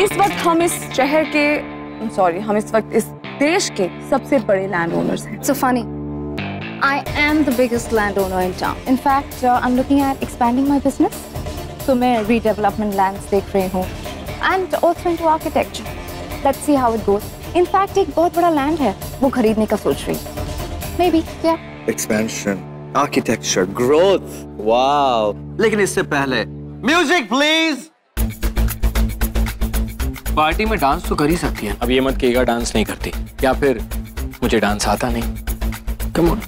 इस वक्त हम इस शहर के हम इस वक्त इस देश के सबसे बड़े लैंड ओनर्स हैं। So funny. I am the biggest landowner in town. In fact, I'm looking at expanding my business. So मैं redevelopment lands देख रही हूँ and also into architecture. Let's see how it goes. In fact, एक बहुत बड़ा land है, वो खरीदने का सोच रही हूँ. Maybe, yeah. Expansion, architecture, growth. Wow. लेकिन इससे पहले म्यूजिक प्लीज। पार्टी में डांस तो कर ही सकती है, अब ये मत कहिएगा डांस नहीं करती, या फिर मुझे डांस आता नहीं। Come on.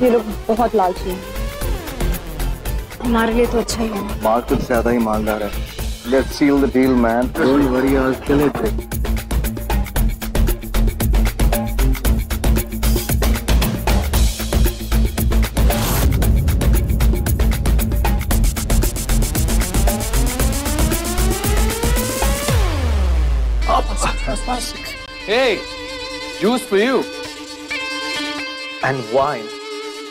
ये लोग बहुत लालची हैं। हमारे लिए तो अच्छा ही है। मार्केट ज्यादा ही ईमानदार है। Let's seal the deal, man. Don't worry, I'll kill it. Hey, juice for you. And wine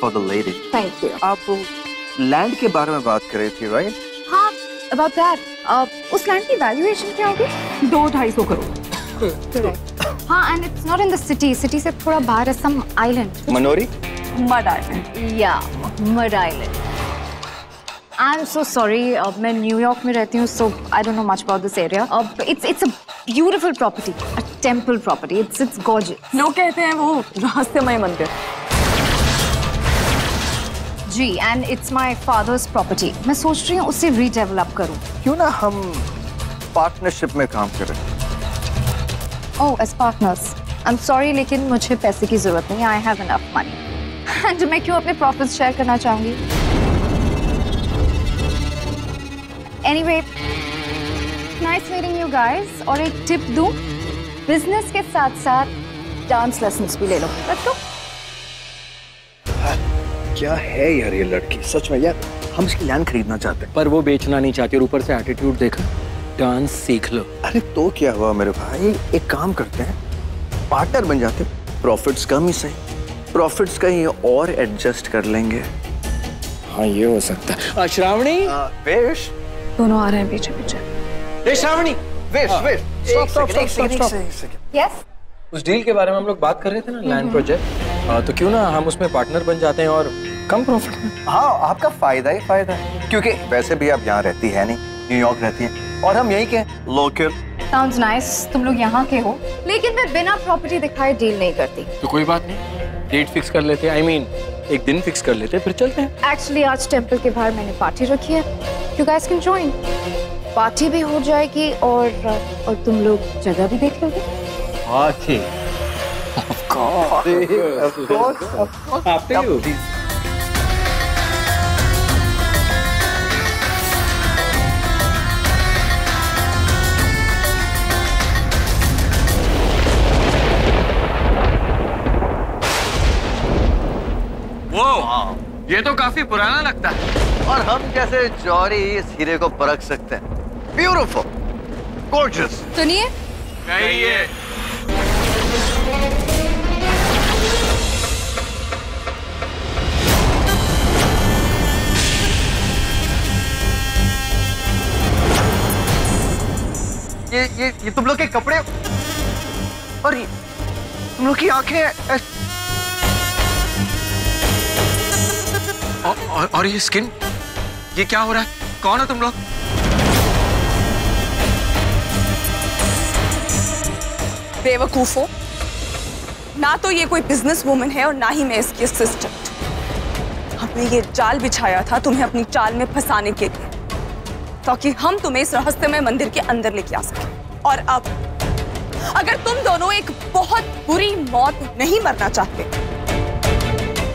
for the lady. Thank you. आप लैंड के बारे में बात कर रही थी, right? हाँ, about that. उस लैंड की वैल्यूएशन क्या होगी? 200-250 करोड़। हाँ, and it's not in the city. City से थोड़ा बाहर है, some island. Manori? Mud island. Yeah, Mud Island. I'm so sorry. मैं न्यूयॉर्क में रहती हूँ, so I don't know much about this area. It's a beautiful property, a temple property. It's gorgeous. लोग कहते हैं वो रहस्यमय मंदिर। जी, and it's my father's property. मैं सोच रही हूँ उसे redevelop करूँ. क्यों ना हम पार्टनरशिप में काम करें? Oh, as partners. I'm sorry, लेकिन मुझे पैसे की जरूरत नहीं. I have enough money. And मैं क्यों अपने profits share करना चाहूँगी? Anyway, nice meeting you guys. और एक टिप दूँ, बिजनेस के साथ-साथ डांस लेसन्स भी ले लो. Let's go. क्या है यार ये लड़की, सच में यार हम इसकी लैंड खरीदना चाहते हैं। पर वो बेचना नहीं चाहती और ऊपर से एटीट्यूड देखा। डांस सीख लो। अरे तो क्या हुआ मेरे भाई, एक काम करते हैं, पार्टनर बन जाते हैं, प्रॉफिट्स कम ही सही, प्रॉफिट्स कहीं और एडजस्ट कर लेंगे। हाँ ये हो सकता है। श्रावणी, वेश दोनों आ रहे हैं पीछे पीछे। श्रावणी, वेश वेश, स्टॉप। Yes. उस डील के बारे में हम लोग बात कर रहे थे ना, लैंड प्रोजेक्ट, तो क्यों ना हम उसमें पार्टनर बन जाते हैं और कम प्रॉफिट में। हाँ आपका फायदा ही फायदा है, क्योंकि वैसे भी आप यहाँ रहती है नहीं, न्यूयॉर्क रहती है और हम यहीं के लोकल। Sounds nice. तुम लोग यहाँ के हो, लेकिन मैं बिना प्रॉपर्टी दिखाए डील नहीं करती. तो कोई बात नहीं, डेट फिक्स कर लेते हैं, I mean, एक दिन फिक्स कर लेते हैं, फिर चलते हैं। Actually आज टेंपल के बाहर मैंने पार्टी रखी है. You guys can join. Party भी हो जाएगी और तुम लोग जगह भी देख लोगे. Party? Of course. After you. ये तो काफी पुराना लगता है। और हम कैसे जौहरी इस हीरे को परख सकते हैं? ब्यूटीफुल। gorgeous. सुनिए, कहिए। ये तुम लोग के कपड़े और तुम लोग की आंखें और ये स्किन, ये क्या हो रहा है? कौन है तुम लोग? बेवकूफो, ना तो ये कोई बिजनेस वुमन है और ना ही मैं इसकी असिस्टेंट। हमने ये जाल बिछाया था तुम्हें अपनी चाल में फंसाने के लिए, ताकि हम तुम्हें इस रहस्यमय मंदिर के अंदर लेके आ सके। और अब अगर तुम दोनों एक बहुत बुरी मौत नहीं मरना चाहते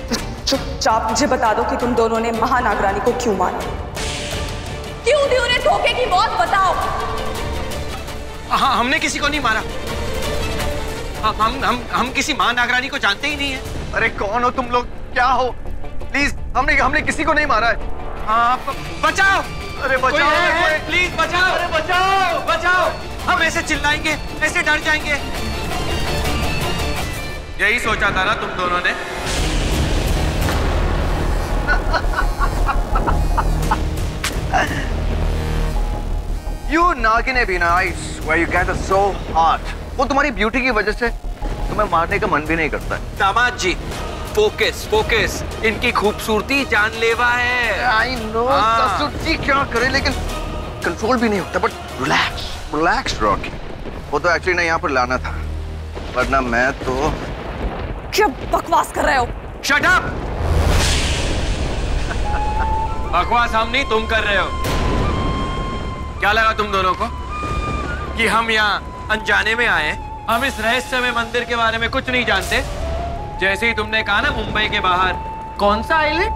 तो चुपचाप मुझे बता दो कि तुम दोनों ने महानागरानी को क्यों मारा, क्यों दी उन्हें धोखे की मौत, बताओ। हाँ, हमने किसी को नहीं मारा। हम किसी महानागरानी को जानते ही नहीं है। अरे कौन हो तुम लोग, क्या हो? प्लीज, हमने किसी को नहीं मारा है। हाँ, बचाओ। अरे बचाओ, प्लीज बचाओ। अरे बचाओ, बचाओ। हम ऐसे चिल्लाएंगे, ऐसे डर जाएंगे। यही सोचा था ना तुम दोनों ने? You Nagini Bina, I swear you guys are so hot. वो तुम्हारी ब्यूटी की वजह से तुम्हें मारने का मन भी नहीं करता है। दामाद जी, फोकस फोकस, इनकी खूबसूरती जानलेवा है। I know, ससुर जी क्या करे, लेकिन कंट्रोल भी नहीं होता। बट रिलैक्स रिलैक्स रॉकी, वो तो एक्चुअली ना यहाँ पर लाना था, वरना मैं तो। क्या बकवास कर रहे हो? Shut up! बकवास हम नहीं, तुम कर रहे हो। क्या लगा तुम दोनों को कि हम यहाँ अनजाने में आए? हम इस रहस्यमय मंदिर के बारे में कुछ नहीं जानते। जैसे ही तुमने कहा ना मुंबई के बाहर कौन सा आइलैंड,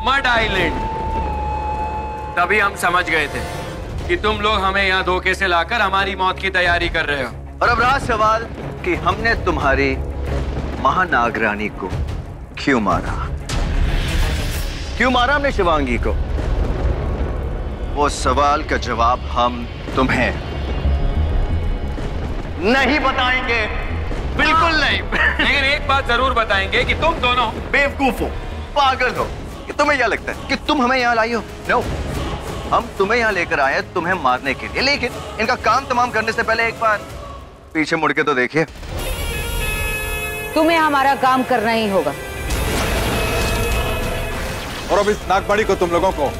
मड आइलैंड, तभी हम समझ गए थे कि तुम लोग हमें यहाँ धोखे से लाकर हमारी मौत की तैयारी कर रहे हो। और अब रहा सवाल कि हमने तुम्हारी महानागरानी को क्यों मारा? क्यों मारा हमने शिवांगी को? वो सवाल का जवाब हम तुम्हें नहीं बताएंगे, बिल्कुल नहीं। लेकिन एक बात जरूर बताएंगे कि तुम दोनों बेवकूफ हो, पागल हो। कि तुम्हें क्या लगता है कि तुम हमें यहाँ लाई हो? नो, हम तुम्हें यहाँ लेकर आए हैं तुम्हें मारने के लिए। लेकिन इनका काम तमाम करने से पहले एक बार पीछे मुड़ के तो देखिए। तुम्हें हमारा काम करना ही होगा। और अब इस नागमणि को तुम लोगों को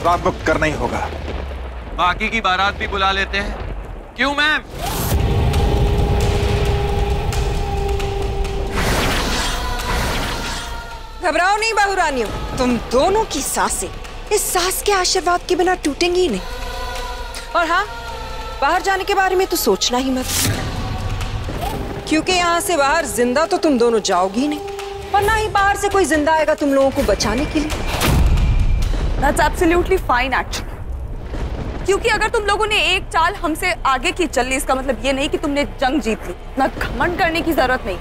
रात मुक्त करना ही होगा। बाकी की बारात भी बुला लेते हैं, क्यों मैम? घबराओ नहीं बहुरानियों, तुम दोनों की सांसें इस सास के आशीर्वाद के बिना टूटेंगी ही नहीं। और हाँ, बाहर जाने के बारे में तो सोचना ही मत, क्योंकि यहाँ से बाहर जिंदा तो तुम दोनों जाओगी ही नहीं, और ना ही बाहर से कोई जिंदा आएगा तुम लोगों को बचाने के लिए। That's absolutely fine actually, क्योंकि अगर तुम लोगों ने एक चाल हमसे आगे की चल ली, इसका मतलब ये नहीं कि तुमने जंग जीत ली। ना घमंड करने की जरूरत नहीं।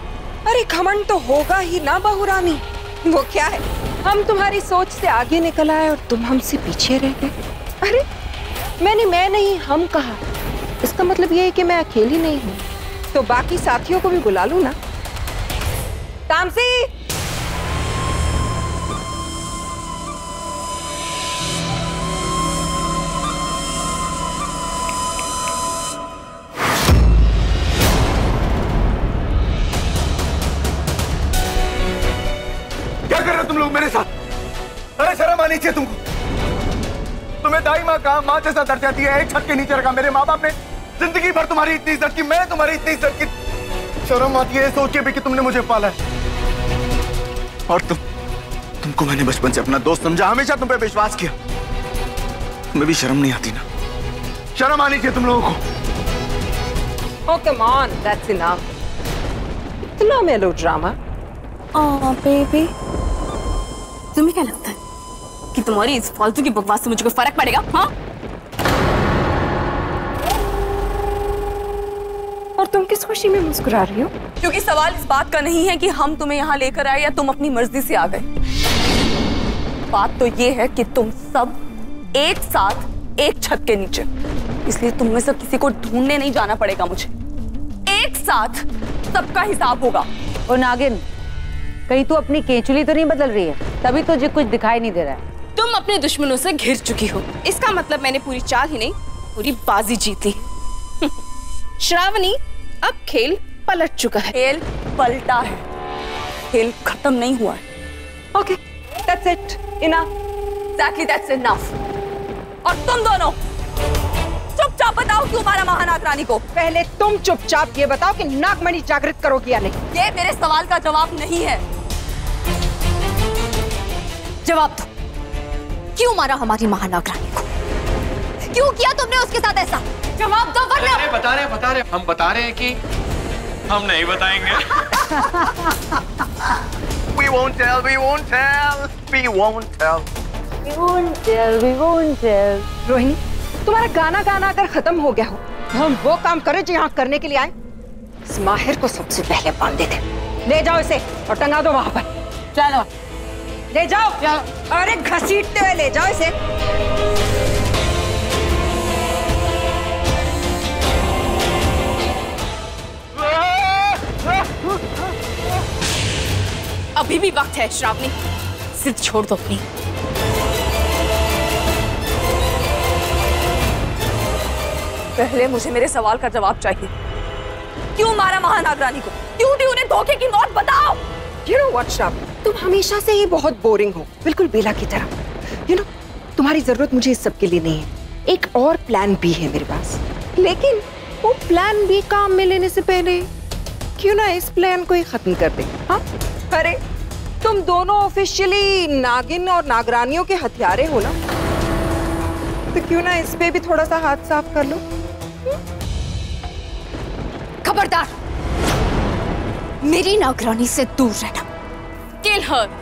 अरे घमंड तो होगा ही ना बहुरानी, वो क्या है, हम तुम्हारी सोच से आगे निकल आए और तुम हमसे पीछे रह गए। अरे मैं नहीं हम कहा, इसका मतलब ये है कि मैं अकेली नहीं हूँ, तो बाकी साथियों को भी बुला लूं ना। तामसी, क्या कर रहे हो तुम लोग मेरे साथ? अरे शर्म आनी चाहिए तुमको। तुम्हें दाई माँ का माँ जैसा दर्जा दिया, एक छत के नीचे रखा। मेरे माँ बाप ने जिंदगी भर तुम्हारी इतनी इज्जत की, मैं तुम्हारी इतनी इज्जत की। शर्म आती है सोच के भी कि तुमने मुझे पाला है। और तुमको मैंने बचपन से अपना दोस्त समझा, हमेशा तुम पे विश्वास किया। तुम्हें भी शर्म नहीं आती ना? शर्म आनी चाहिए तुम लोगों को। oh come on, that's enough. इतना मेलोड्रामा। बेबी, तुम्हें क्या लगता है कि तुम्हारी इस फालतू की बकवास से मुझे कोई फर्क पड़ेगा? हाँ? और तुम किस खुशी में मुस्कुरा रही हो? क्योंकि सवाल इस बात का नहीं है कि हम तुम्हें यहाँ लेकर आए या तुम अपनी मर्जी से आ गए। बात तो ये है कि तुम सब एक साथ एक छत के नीचे, इसलिए तुम में से किसी को ढूंढने नहीं जाना पड़ेगा मुझे। एक साथ सबका हिसाब होगा। ओ नागिन, कहीं तू अपनी केंचुली तो नहीं बदल रही है? तभी तुझे कुछ दिखाई नहीं दे रहा है। तुम अपने दुश्मनों से घिर चुकी हो, इसका मतलब मैंने पूरी चाल ही नहीं पूरी बाजी जीती। श्रावणी, अब खेल पलट चुका है। खेल पलटा है, खेल खत्म नहीं हुआ है। Okay, that's it, enough. Exactly, that's enough. और तुम दोनों चुपचाप बताओ क्यों मारा महानाग रानी को। पहले तुम चुपचाप ये बताओ कि नागमणि जागृत करोगी या नहीं। ये मेरे सवाल का जवाब नहीं है। जवाब दो, क्यों मारा हमारी महानाग रानी को? क्यों किया तुमने उसके साथ ऐसा? जवाब दो वरना। बता रहे हम बता रहे हैं कि हम नहीं बताएंगे। We won't tell, we won't tell, we won't tell. We won't tell. Rohini, तुम्हारा गाना गाना अगर खत्म हो गया हो तो हम वो काम करें जो यहाँ करने के लिए आए। इस माहिर को सबसे पहले बांध देते, ले जाओ इसे और टंगा दो वहां पर। चलो ले जाओ, अरे घसीटते हुए ले जाओ इसे। अभी भी वक्त है श्रावणी, जिद छोड़ दो अपनी। पहले मुझे मेरे सवाल का जवाब चाहिए। क्यों मारा महानाग रानी को? क्यों दी उन्हें धोखे की मौत? बताओ। You know what, श्रावणी, तुम हमेशा से ही बहुत बोरिंग हो, बिल्कुल बेला की तरह। You know, तुम्हारी जरूरत मुझे इस सब के लिए नहीं है। एक और प्लान बी है मेरे पास, लेकिन वो प्लान बी काम में लेने से पहले क्यों ना इस प्लान को ही खत्म कर दे। हाँ, अरे तुम दोनों ऑफिशियली नागिन और नागरानियों के हथियारे हो ना, तो क्यों ना इस पे भी थोड़ा सा हाथ साफ कर लो। खबरदार, मेरी नागरानी से दूर रहना। किल हर।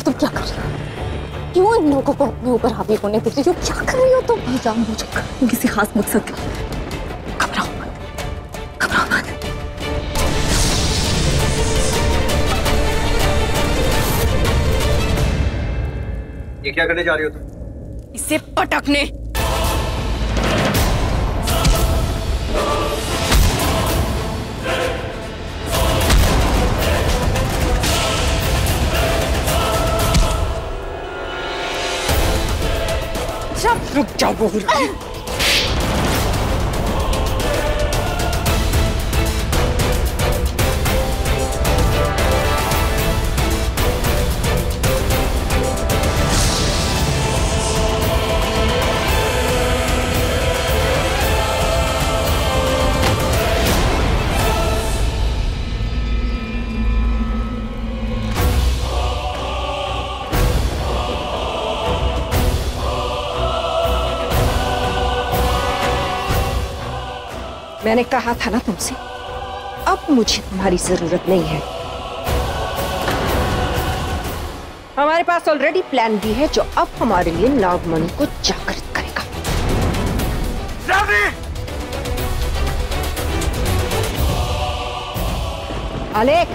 तुम क्या कर रही हो? क्यों इन लोगों को अपने ऊपर हावी होने दे रही हो? क्या कर रही हो तुम? जानबूझकर तुम किसी खास मकसद के लिए। घबराओ मत, घबराओ मत। ये क्या करने जा रही हो तुम? इसे पटकने। रुक जाओ बहुरानी। मैंने कहा था ना तुमसे, अब मुझे तुम्हारी जरूरत नहीं है। हमारे पास ऑलरेडी प्लान भी है जो अब हमारे लिए नागमणि को जागृत करेगा। आलेख,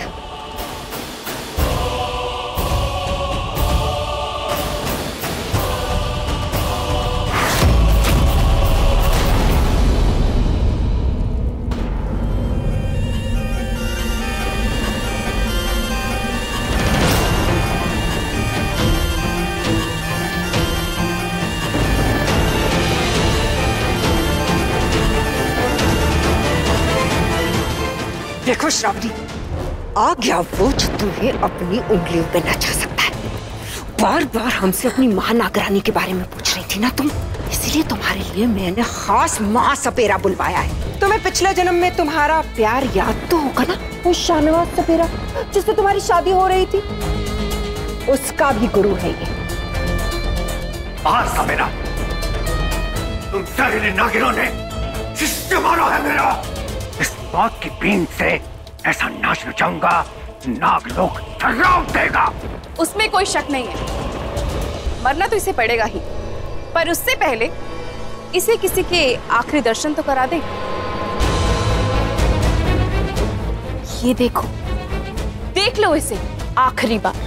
देखो श्रावणी, आ गया वो जो तुम्हें अपनी उंगलियों पे नचा सकता है। बार बार हमसे अपनी माँ नागरानी के बारे में पूछ रही थी ना तुम, इसलिए तुम्हारे लिए मैंने खास माँ सपेरा बुलवाया है। तुम्हें पिछले जन्म में तुम्हारा प्यार याद तो होगा ना, वो शाहनवाज सपेरा जिससे तुम्हारी शादी हो रही थी, उसका भी गुरु है ये। सपेरा, तुम जहरीली नागिनों ने शिष्य मारा है मेरा। इस बात की पीन से ऐसा नाच नचाऊंगा, नागलोक थर्राव देगा। उसमें कोई शक नहीं है, मरना तो इसे पड़ेगा ही, पर उससे पहले इसे किसी के आखिरी दर्शन तो करा दे। ये देखो, देख लो इसे आखिरी बार।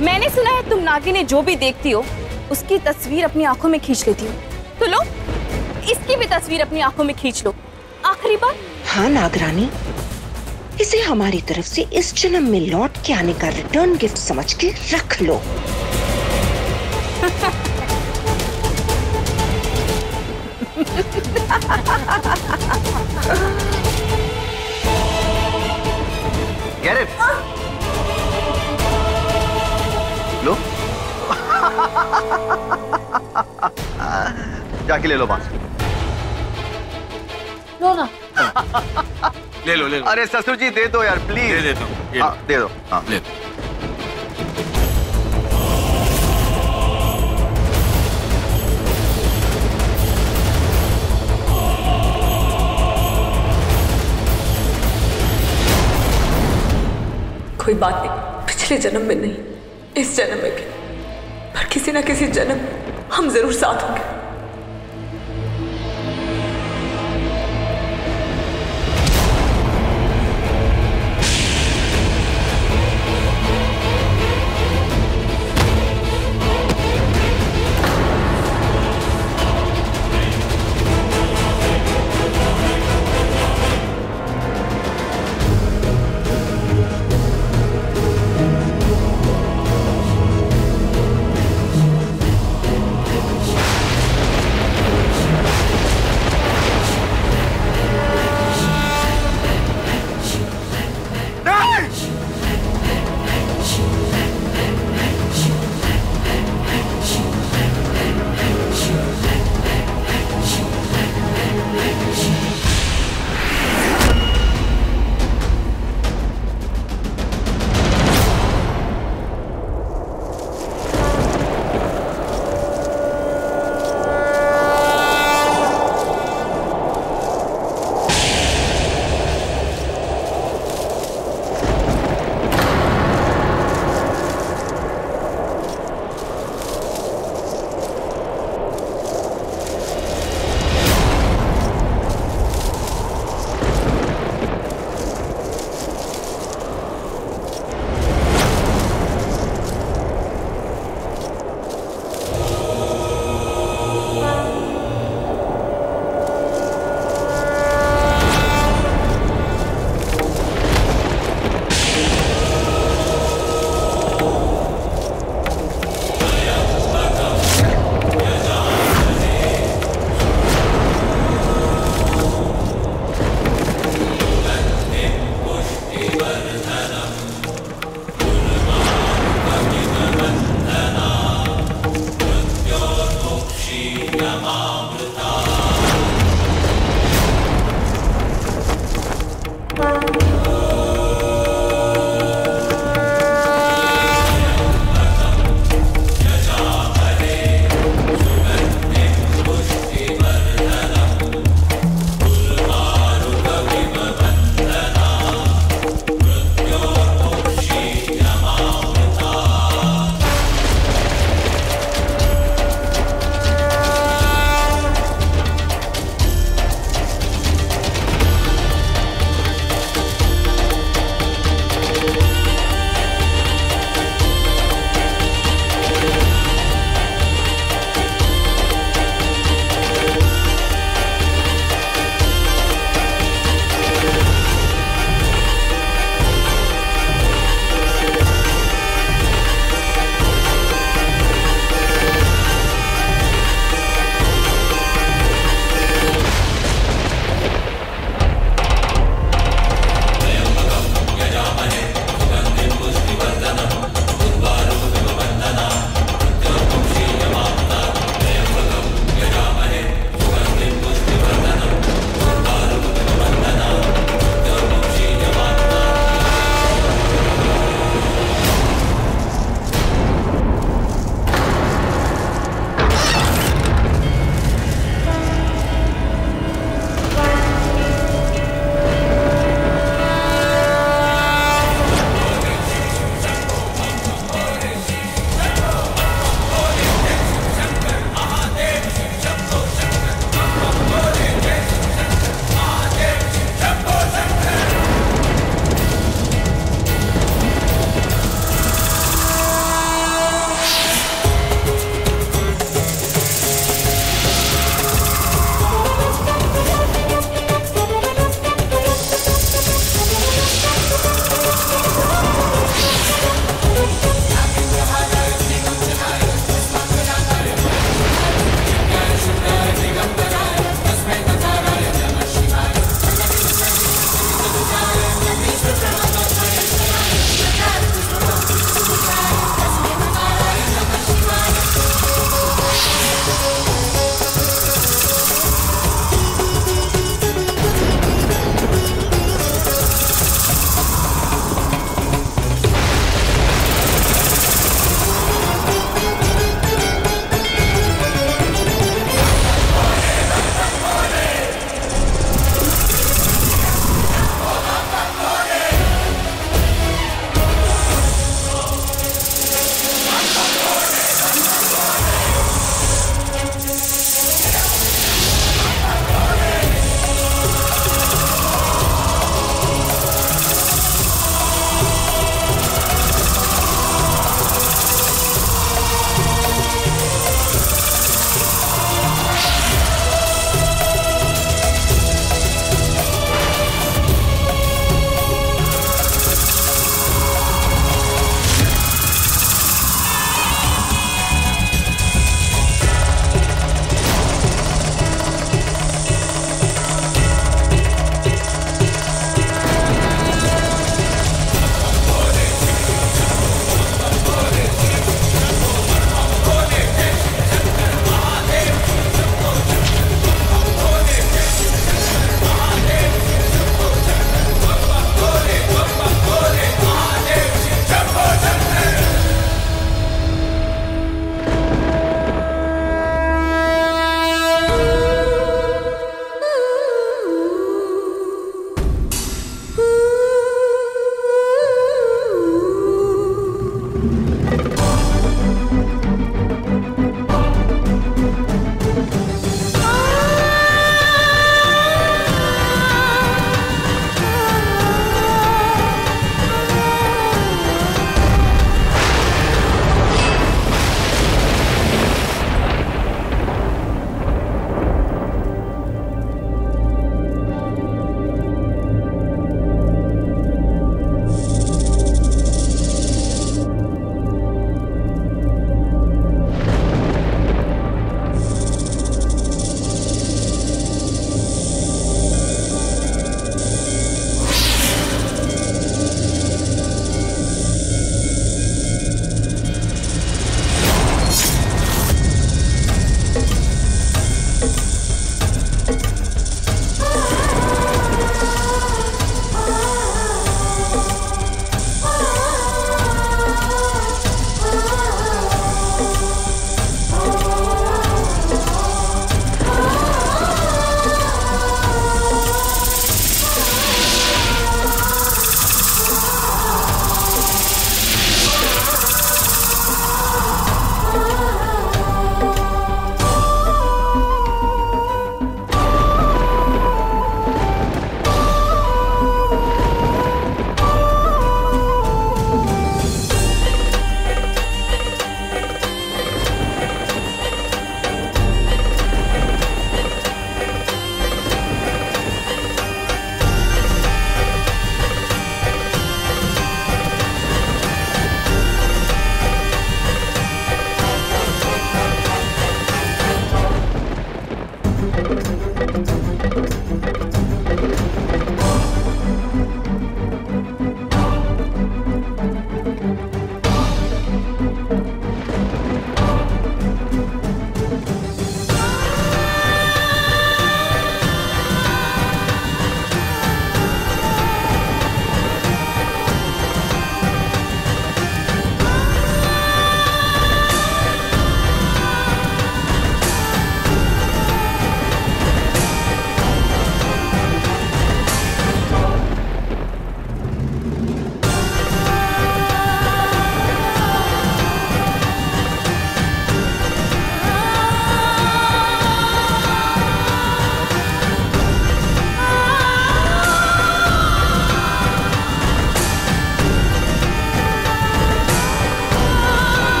मैंने सुना है तुम नागिनें जो भी देखती हो उसकी तस्वीर अपनी आंखों में खींच लेती हो, तो लो इसकी भी तस्वीर अपनी आंखों में खींच लो आखिरी बार। हाँ नागरानी, इसे हमारी तरफ से इस जन्म में लौट के आने का रिटर्न गिफ्ट समझ के रख लो। Get it? लो जाके ले लो बांसुरी। लो ना। ले लो ले लो। अरे ससुर जी दे दो यार प्लीज। दे देता हूँ, ये लो। दे दो। हाँ ले। कोई बात नहीं, पिछले जन्म में नहीं, इस जन्म में भी, पर किसी ना किसी जन्म हम जरूर साथ होंगे।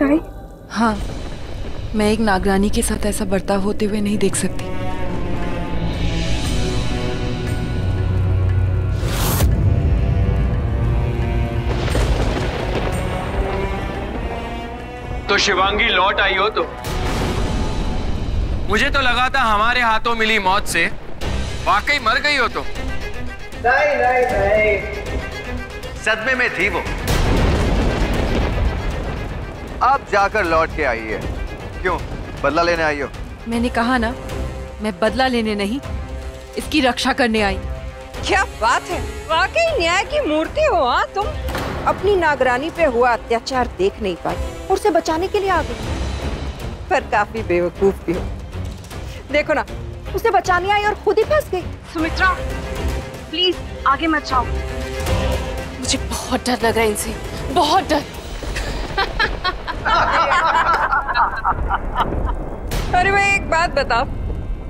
लौट आई? हाँ, मैं एक नागरानी के साथ ऐसा बर्ताव होते हुए नहीं देख सकती। तो शिवांगी लौट आई हो तो? मुझे तो लगा था हमारे हाथों मिली मौत से वाकई मर गई हो तो। नहीं, सदमे में थी वो, अब जाकर लौट के आई है। क्यों, बदला लेने आई हो? मैंने कहा ना, मैं बदला लेने नहीं, इसकी रक्षा करने आई। क्या बात है, वाकई न्याय की मूर्ति हो। हाँ, तुम अपनी नागरानी पे हुआ अत्याचार देख नहीं पाई और उसे बचाने के लिए आ गई, पर काफी बेवकूफ भी हो। देखो ना, उसे बचाने आई और खुद ही फंस गई। सुमित्रा, प्लीज आगे मत जाओ। मुझे बहुत डर लग रहा है इनसे, बहुत डर। अरे भाई, एक बात बताओ,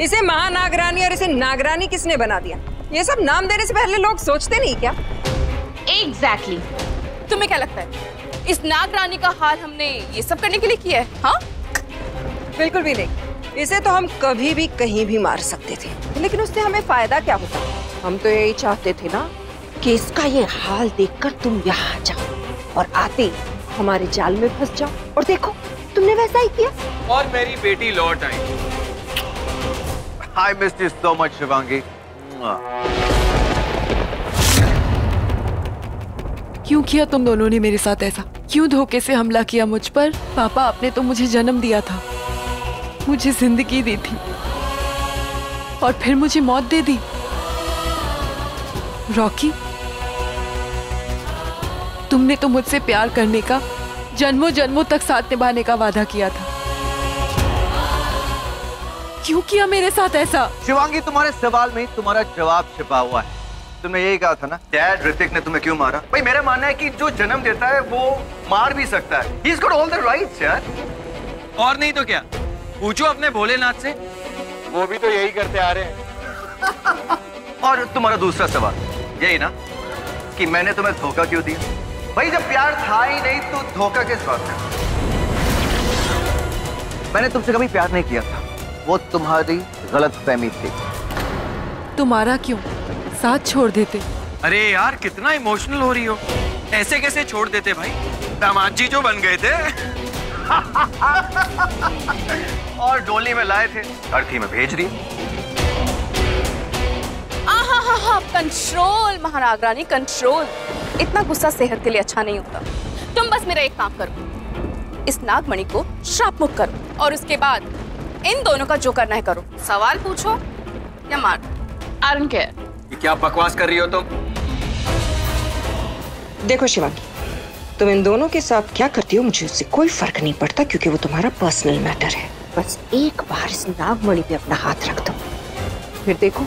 इसे महानागरानी और इसे नागरानी किसने बना दिया? ये सब नाम देने से पहले लोग सोचते नहीं क्या? Exactly. तुम्हें क्या लगता है इस नागरानी का हाल हमने ये सब करने के लिए किया है? हाँ, बिल्कुल भी नहीं। इसे तो हम कभी भी कहीं भी मार सकते थे, लेकिन उससे हमें फायदा क्या होता? हम तो यही चाहते थे ना कि इसका ये हाल देखकर तुम यहाँ जाओ और आते ही हमारे जाल में फंस जाओ। और देखो, तुमने वैसा ही किया और मेरी बेटी लौट आई। I missed you so much, Shivangi. क्यों किया तुम दोनों ने मेरे साथ ऐसा? क्यों धोखे से हमला किया मुझ पर? पापा, आपने तो मुझे जन्म दिया था, मुझे जिंदगी दी थी और फिर मुझे मौत दे दी। रॉकी, तुमने तो मुझसे प्यार करने का, जन्मों जन्मों तक साथ निभाने का वादा किया था। क्यों किया मेरे साथ ऐसा? शिवांगी, तुम्हारे सवाल में तुम्हारा जवाब छिपा हुआ है। तुमने यही कहा था ना, डैड ऋतिक ने तुम्हें क्यों मारा? भाई, मेरा मानना है कि जो जन्म देता है वो मार भी सकता है। He's got all the rights, यार। और नहीं तो क्या, पूछो अपने भोलेनाथ से, वो भी तो यही करते आ रहे हैं। और तुम्हारा दूसरा सवाल यही ना कि मैंने तुम्हें धोखा क्यों दिया? भाई, जब प्यार था ही नहीं तो धोखा किस बात का? मैंने तुमसे कभी प्यार नहीं किया था, वो तुम्हारी गलतफहमी थी। तुम्हारा क्यों साथ छोड़ देते? अरे यार, कितना इमोशनल हो रही हो। ऐसे कैसे छोड़ देते भाई, दामाद जी जो बन गए थे। और डोली में लाए थे, अर्थी में भेज दिए। कंट्रोल महानागरानी, कंट्रोल। इतना गुस्सा सेहत के लिए अच्छा नहीं होता। तुम बस मेरा एक काम करो, इस नागमणि को श्राप मुक्त करो और उसके बाद इन दोनों का जो करना है करो। सवाल पूछो या मार, I don't care। ये क्या बकवास कर रही हो तुम? देखो शिवांगी, तुम इन दोनों के साथ क्या करती हो मुझे उससे कोई फर्क नहीं पड़ता, क्योंकि वो तुम्हारा पर्सनल मैटर है। बस एक बार इस नागमणि पे अपना हाथ रख दो, फिर देखो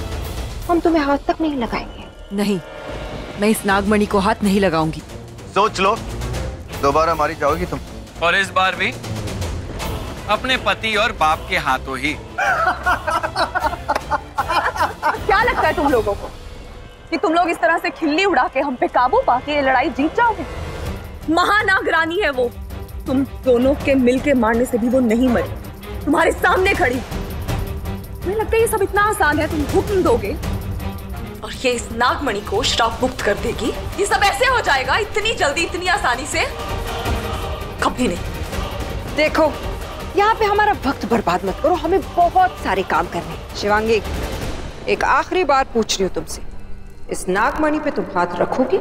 हम तुम्हें हाथ तक नहीं लगाएंगे। नहीं, मैं इस नागमणि को हाथ नहीं लगाऊंगी। सोच लो, दोबारा मारी जाओगी तुम। और इस बार भी अपने पति और बाप के हाथों ही। क्या लगता है तुम लोगों को कि तुम लोग इस तरह से खिल्ली उड़ा के हम पे काबू पाके ये लड़ाई जीत जाओगे? महानागरानी है वो, तुम दोनों के मिलके मारने से भी वो नहीं मरी, तुम्हारे सामने खड़ी। मुझे लगता है ये सब इतना आसान है, तुम हुक्म दोगे और ये इस नागमणि को श्राप मुक्त कर देगी। ये सब ऐसे हो जाएगा इतनी जल्दी, इतनी आसानी से? कभी नहीं। देखो, यहाँ पे हमारा वक्त बर्बाद मत करो, हमें बहुत सारे काम करने। शिवांगी, एक आखिरी बार पूछ रही हूँ तुमसे, इस नागमणि पे तुम हाथ रखोगी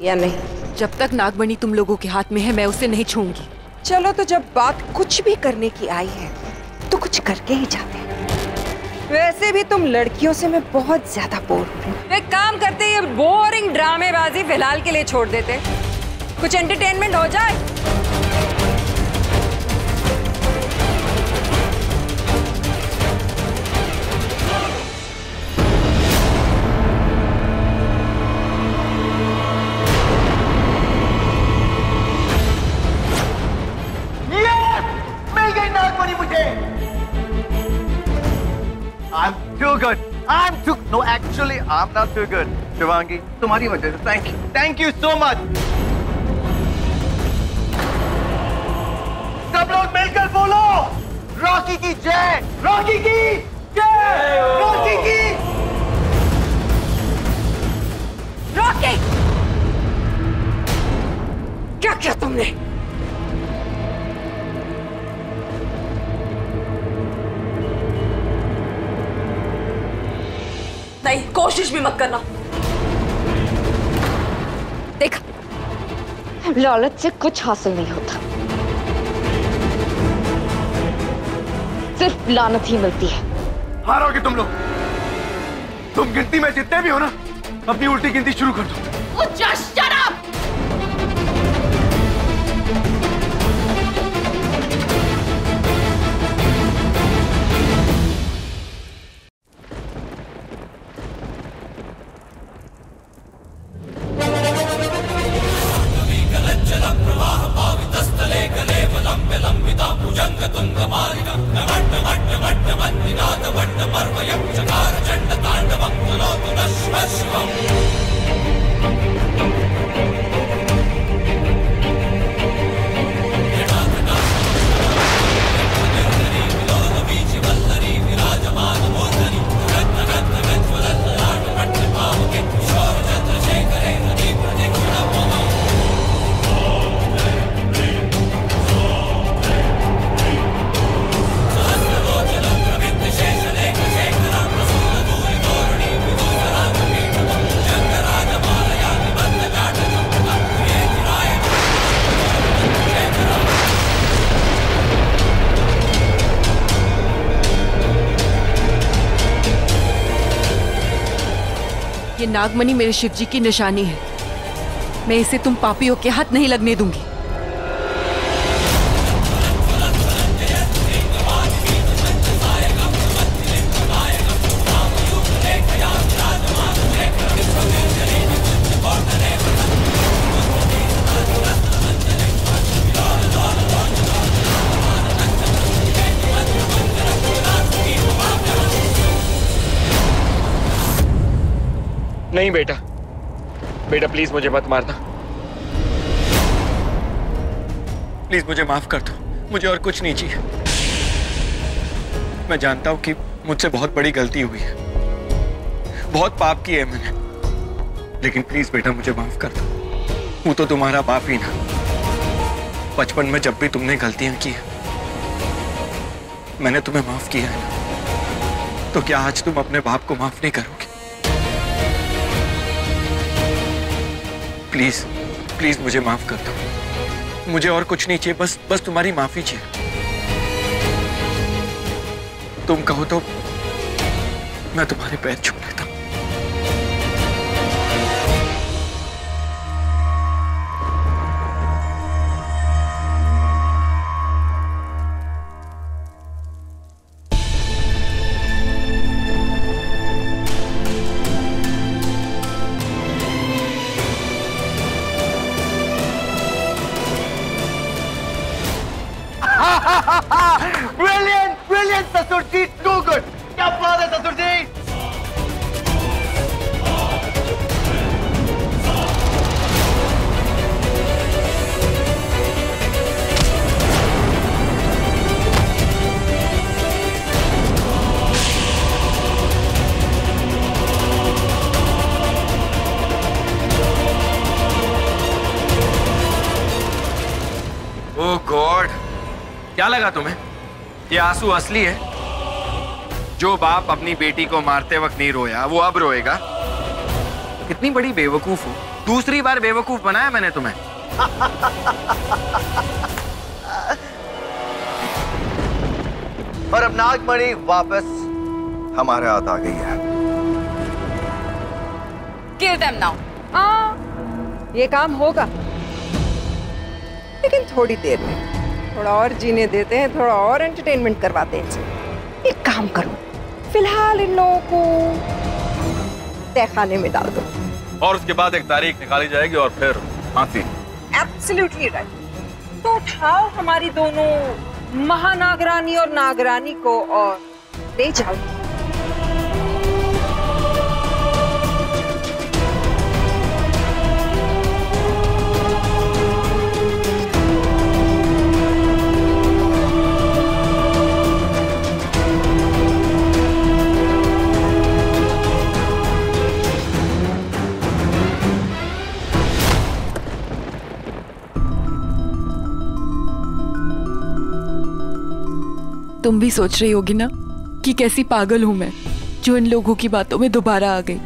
या नहीं? जब तक नागमणि तुम लोगों के हाथ में है, मैं उसे नहीं छूऊंगी। चलो, तो जब बात कुछ भी करने की आई है तो कुछ करके ही जाते हैं। वैसे भी तुम लड़कियों से मैं बहुत ज्यादा बोर हूँ। एक काम करते, ये बोरिंग ड्रामेबाजी फिलहाल के लिए छोड़ देते, कुछ एंटरटेनमेंट हो जाए। मिल गई नागमणि मुझे। I'm too good. No, actually, I'm not too good. Shivangi, तुम्हारी वजह से thank you so much. Rocky की जय, रॉकी की। रॉकी, क्या किया तुमने? नहीं, कोशिश भी मत करना। देख, लालच से कुछ हासिल नहीं होता, सिर्फ लानत ही मिलती है। हारोगे तुम लोग। तुम गिनती में जितने भी हो ना, अपनी उल्टी गिनती शुरू कर दो। Shut up! ये नागमणि मेरे शिव जी की निशानी है। मैं इसे तुम पापियों के हाथ नहीं लगने दूंगी। नहीं बेटा, बेटा प्लीज मुझे मत मारना। प्लीज मुझे माफ कर दो, मुझे और कुछ नहीं चाहिए। मैं जानता हूं कि मुझसे बहुत बड़ी गलती हुई है, बहुत पाप किए है मैंने, लेकिन प्लीज बेटा मुझे माफ कर दो। हूं तो तुम्हारा बाप ही ना। बचपन में जब भी तुमने गलतियां की है, मैंने तुम्हें माफ किया है ना, तो क्या आज तुम अपने बाप को माफ नहीं करोगे? प्लीज प्लीज मुझे माफ कर दो। मुझे और कुछ नहीं चाहिए, बस तुम्हारी माफी चाहिए। तुम कहो तो मैं तुम्हारे पैर छू लेता हूं। Brilliant, brilliant, ससुर जी, too good. क्या बात है ससुर जी? ओह गॉड, क्या लगा तुम्हें? ये आंसू असली है? जो बाप अपनी बेटी को मारते वक्त नहीं रोया, वो अब रोएगा? कितनी बड़ी बेवकूफ हो। दूसरी बार बेवकूफ बनाया मैंने तुम्हें। और अब नागमणि वापस हमारे हाथ आ गई है। Kill them now. ये काम होगा, लेकिन थोड़ी देर में। थोड़ा और जीने देते हैं, थोड़ा और एंटरटेनमेंट करवाते हैं इनसे। एक काम करो, फिलहाल इन लोगों को तहखाने में डाल दो, और उसके बाद एक तारीख निकाली जाएगी और फिर फांसी। Absolutely right. तो उठाओ हमारी दोनों महानागरानी और नागरानी को और ले जाओ। तुम भी सोच रही होगी ना कि कैसी पागल हूं मैं जो इन लोगों की बातों में दोबारा आ गई।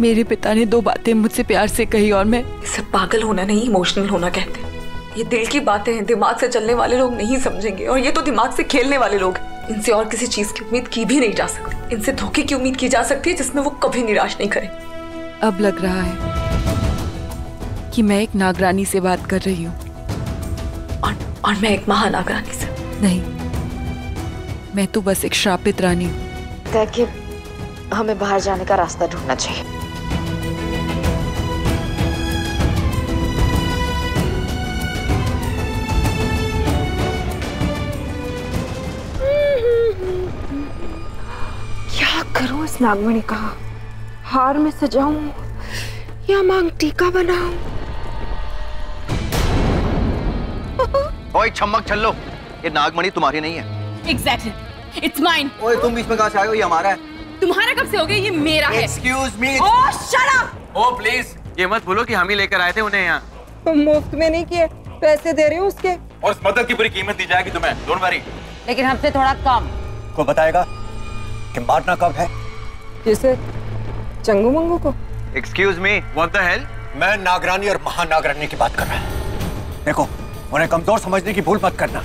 मेरे पिता ने 2 बातें मुझसे प्यार से कही और मैं इसे पागल होना नहीं, इमोशनल होना कहते हैं। ये दिल की बातें हैं, दिमाग से चलने वाले लोग नहीं समझेंगे, और ये तो दिमाग से खेलने वाले लोग हैं। इनसे और किसी चीज की उम्मीद की भी नहीं जा सकती। इनसे धोखे की उम्मीद की जा सकती है जिसमें वो कभी निराश नहीं करें। अब लग रहा है कि मैं एक नागरानी से बात कर रही हूँ और मैं एक महानागरानी से। नहीं, मैं तो बस एक श्रापित रानी हूँ। देखिए, हमें बाहर जाने का रास्ता ढूंढना चाहिए। क्या करूं इस नागमणि का? हार में सजाऊं या मांग टीका बनाऊं? ओए छम्मक छल्लो, ये नागमणि तुम्हारी नहीं है। Exactly. It's mine. ओए तुम बीच में कहाँ से आए हो? ये हमारा है। तुम्हारा कब से हो गया? ये मेरा है। Excuse me. Oh, shut up! Oh please, ये मत बोलो कि हम ही लेकर आए थे उन्हें यहाँ। तुम मुफ्त में नहीं किए, पैसे दे रहे हो उसके। और इस मदद की पूरी कीमत दी जाएगी तुम्हें, डोंट वरी। लेकिन हमसे थोड़ा कम। को बताएगा कि मारना कब है? जैसे चंगू मंगू को। Excuse me, what the hell? मैं नागरानी और महानागरानी की बात कर रहा हूँ। देखो, उन्हें कमजोर समझने की भूल मत करना।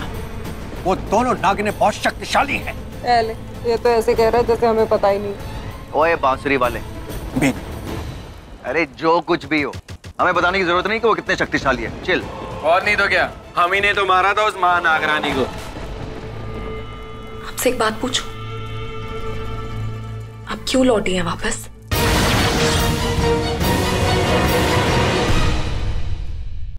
वो दोनों नागिनें बहुत शक्तिशाली हैं। ये तो ऐसे कह रहा है जैसे हमें पता ही नहीं। ओए बांसुरी वाले भी। अरे जो कुछ भी हो, हमें बताने की जरूरत नहीं कि वो कितने शक्तिशाली है। चिल। और नहीं तो क्या, हम ही ने तो मारा था उस महानागरानी को। आपसे एक बात पूछूं? आप क्यों लौटी हैं वापस?